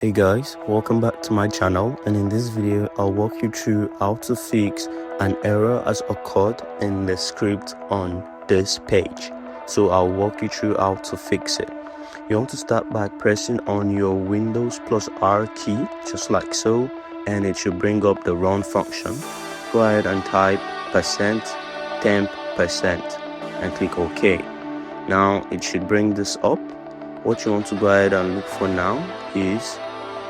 Hey guys, welcome back to my channel, and in this video I'll walk you through how to fix an error has occurred in the script on this page. So I'll walk you through how to fix it. You want to start by pressing on your Windows plus R key, just like so, and it should bring up the run function. Go ahead and type %temp% and click OK. Now it should bring this up. What you want to go ahead and look for now is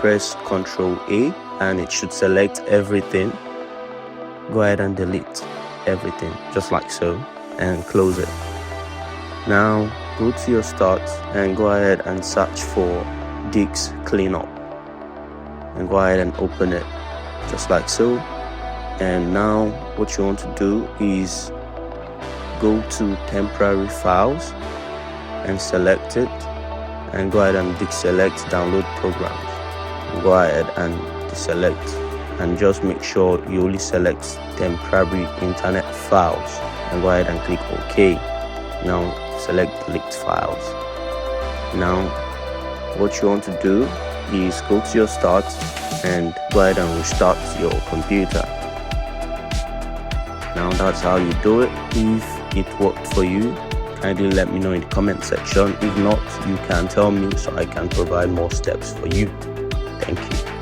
press Ctrl A and it should select everything. Go ahead and delete everything, just like so, and close it. Now go to your start and go ahead and search for disk cleanup and go ahead and open it, just like so. And now what you want to do is go to temporary files and select it, and go ahead and deselect download programs. Go ahead and deselect, and just make sure you only select temporary internet files and go ahead and click OK. Now select delete files. Now what you want to do is go to your start and go ahead and restart your computer. Now that's how you do it. If it worked for you, kindly let me know in the comment section. If not, you can tell me so I can provide more steps for you. Thank you.